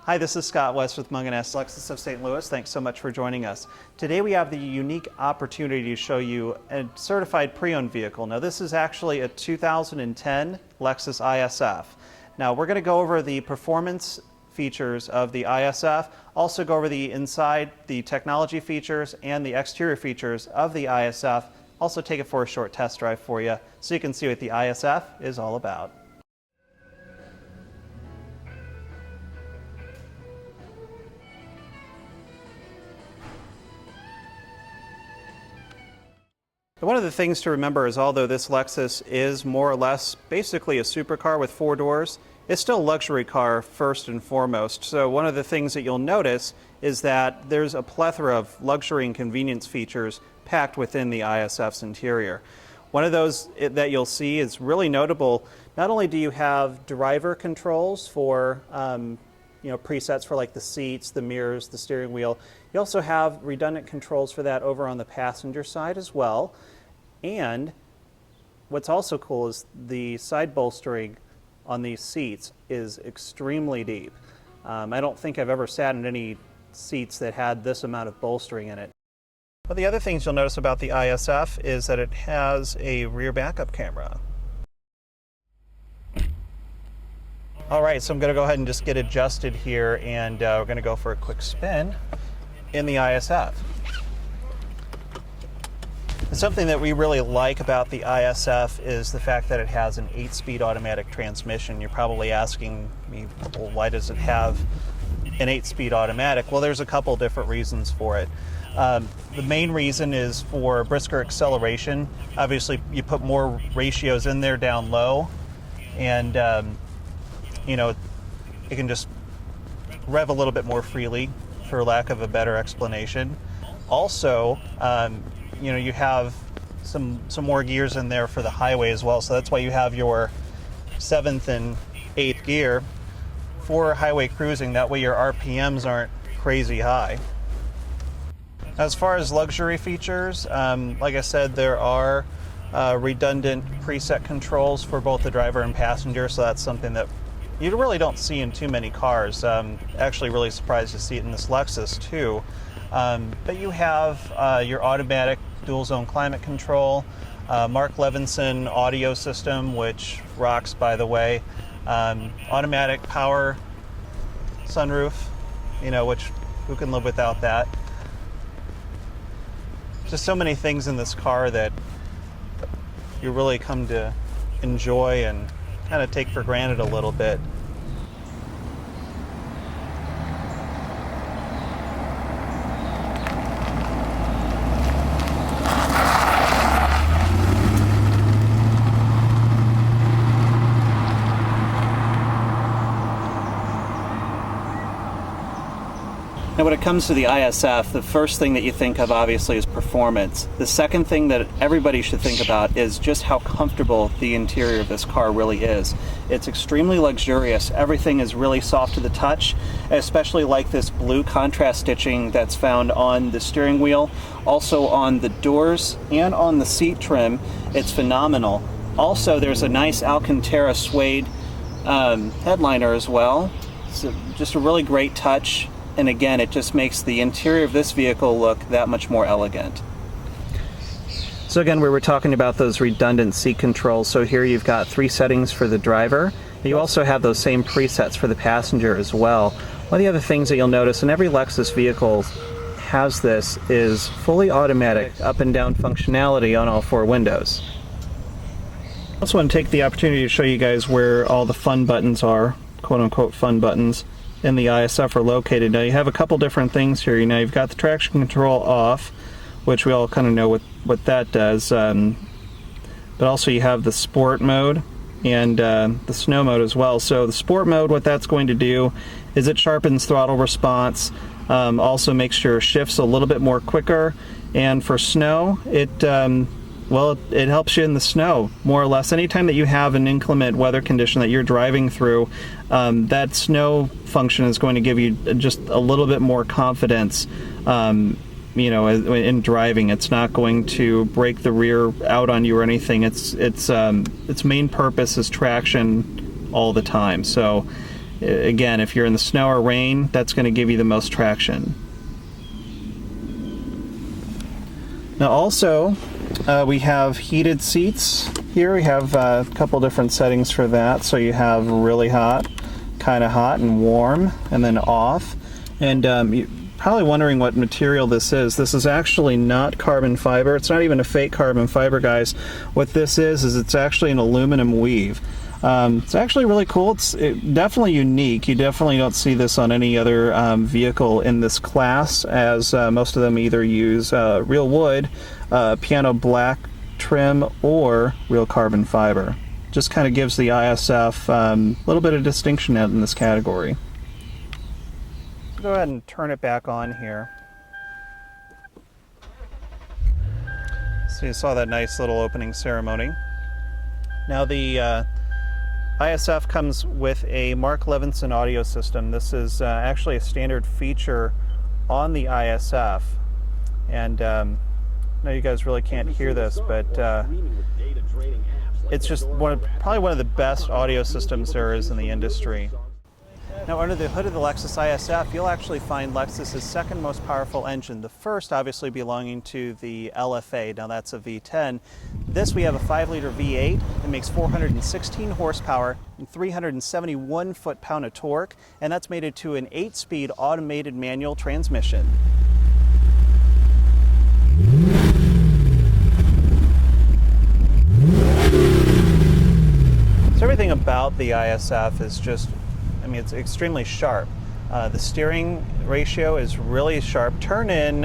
Hi, this is Scott West with Mung & S Lexus of St. Louis. Thanks so much for joining us. Today we have the unique opportunity to show you a certified pre-owned vehicle. Now this is actually a 2010 Lexus IS-F. Now we're going to go over the performance features of the IS-F, also go over the inside, the technology features, and the exterior features of the IS-F. Also take it for a short test drive for you so you can see what the IS-F is all about. One of the things to remember is although this Lexus is more or less basically a supercar with 4 doors, it's still a luxury car first and foremost. So one of the things that you'll notice is that there's a plethora of luxury and convenience features packed within the IS-F's interior. One of those that you'll see is really notable. Not only do you have driver controls for presets for like the seats, the mirrors, the steering wheel, you also have redundant controls for that over on the passenger side as well. And what's also cool is the side bolstering on these seats is extremely deep. I don't think I've ever sat in any seats that had this amount of bolstering in it. But the other things you'll notice about the IS-F is that it has a rear backup camera. All right, so I'm going to go ahead and just get adjusted here, and we're going to go for a quick spin in the IS-F. And something that we really like about the IS-F is the fact that it has an 8-speed automatic transmission. You're probably asking me, well, why does it have an 8-speed automatic? Well, there's a couple different reasons for it. The main reason is for brisker acceleration. Obviously, you put more ratios in there down low, and it can just rev a little bit more freely, for lack of a better explanation. Also, you have some more gears in there for the highway as well, so that's why you have your 7th and 8th gear for highway cruising. That way your RPMs aren't crazy high. As far as luxury features, like I said, there are redundant preset controls for both the driver and passenger, so that's something that you really don't see in too many cars. Actually really surprised to see it in this Lexus too. But you have your automatic dual zone climate control, Mark Levinson audio system, which rocks by the way, automatic power sunroof, which who can live without that? Just so many things in this car that you really come to enjoy and kind of take for granted a little bit. Now when it comes to the IS-F, the first thing that you think of obviously is performance. The second thing that everybody should think about is just how comfortable the interior of this car really is. It's extremely luxurious. Everything is really soft to the touch, especially like this blue contrast stitching that's found on the steering wheel, also on the doors and on the seat trim. It's phenomenal. Also, there's a nice Alcantara suede headliner as well. It's just a really great touch. And again, it just makes the interior of this vehicle look that much more elegant. So again, we were talking about those redundant seat controls. So here you've got 3 settings for the driver. You also have those same presets for the passenger as well. One of the other things that you'll notice in every Lexus vehicle has this is fully automatic up and down functionality on all 4 windows. I also want to take the opportunity to show you guys where all the fun buttons are, quote unquote fun buttons, in the IS-F are located. Now you have a couple different things here. You've got the traction control off, which we all kind of know what that does, but also you have the sport mode and the snow mode as well. So the sport mode, what that's going to do is it sharpens throttle response, also makes your shifts a little bit more quicker, and for snow it helps you in the snow, more or less. Anytime that you have an inclement weather condition that you're driving through, that snow function is going to give you just a little bit more confidence, in driving. It's not going to break the rear out on you or anything. Its main purpose is traction all the time. So Again, if you're in the snow or rain, that's going to give you the most traction. Now also, we have heated seats here. We have a couple different settings for that. So you have really hot, kind of hot, and warm, and then off. And you're probably wondering what material this is. This is actually not carbon fiber. It's not even a fake carbon fiber, guys. What this is it's actually an aluminum weave. It's actually really cool. It's definitely unique. You definitely don't see this on any other vehicle in this class, as most of them either use real wood, piano black trim, or real carbon fiber. Just kind of gives the ISF a little bit of distinction out in this category. Go ahead and turn it back on here. So you saw that nice little opening ceremony. Now the ISF comes with a Mark Levinson audio system. This is actually a standard feature on the ISF. And I know you guys really can't hear this, but it's just probably one of the best audio systems there is in the industry. Now, under the hood of the Lexus IS-F, you'll actually find Lexus's second most powerful engine. The first obviously belonging to the LFA. Now that's a V10. This, we have a 5-liter V8 that makes 416 horsepower and 371 foot-pound of torque, and that's mated to an 8-speed automated manual transmission. So everything about the ISF is just, I mean, it's extremely sharp. The steering ratio is really sharp. Turn in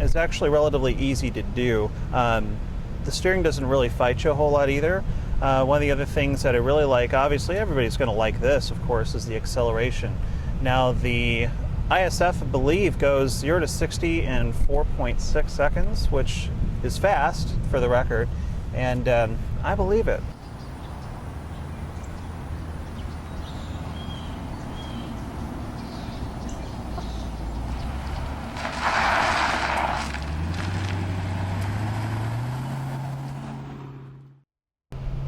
is actually relatively easy to do. The steering doesn't really fight you a whole lot either. One of the other things that I really like, obviously everybody's going to like this, of course, is the acceleration. Now the ISF, I believe, goes 0 to 60 in 4.6 seconds, which is fast for the record, and I believe it.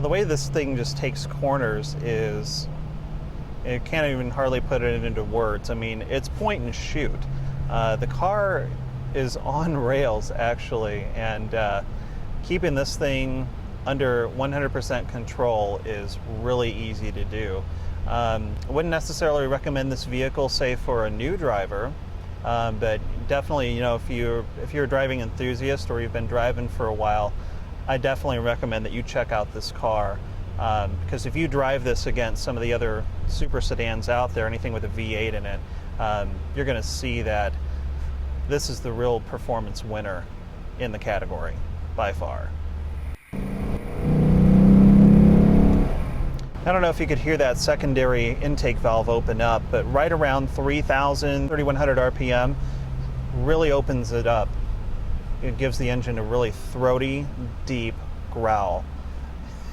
The way this thing just takes corners is, it can't even hardly put it into words. I mean, it's point and shoot. The car is on rails, actually, and keeping this thing under 100% control is really easy to do. I wouldn't necessarily recommend this vehicle, say, for a new driver, but definitely, you know, if you're a driving enthusiast or you've been driving for a while, I definitely recommend that you check out this car, because if you drive this against some of the other super sedans out there, anything with a V8 in it, you're going to see that this is the real performance winner in the category, by far. I don't know if you could hear that secondary intake valve open up, but right around 3,000, 3,100 RPM really opens it up. It gives the engine a really throaty, deep growl.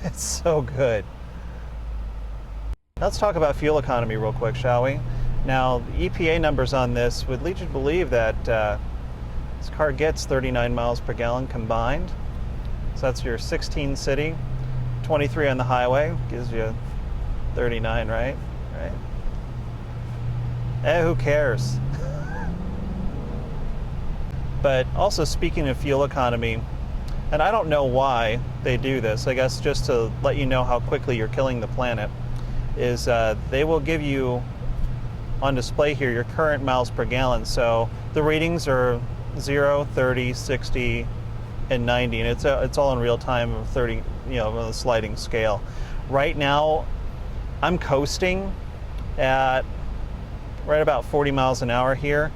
It's so good. Let's talk about fuel economy real quick, shall we? Now, the EPA numbers on this would lead you to believe that this car gets 39 miles per gallon combined. So that's your 16 city, 23 on the highway, gives you 39, right? Who cares? But also, speaking of fuel economy, and I don't know why they do this, I guess just to let you know how quickly you're killing the planet, is they will give you on display here your current miles per gallon. So the readings are 0, 30, 60, and 90, and it's all in real time of 30, you know, on a sliding scale. Right now, I'm coasting at right about 40 miles an hour here.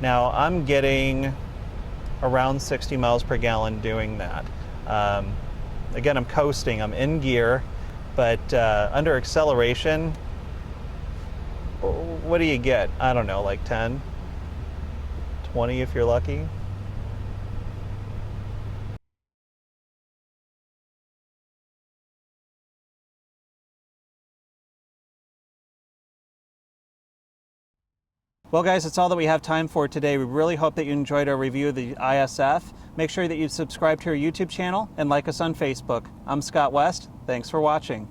Now I'm getting around 60 miles per gallon doing that. Again, I'm coasting, I'm in gear, but under acceleration, what do you get? I don't know, like 10, 20 if you're lucky. Well guys, that's all that we have time for today. We really hope that you enjoyed our review of the ISF. Make sure that you subscribe to our YouTube channel and like us on Facebook. I'm Scott West. Thanks for watching.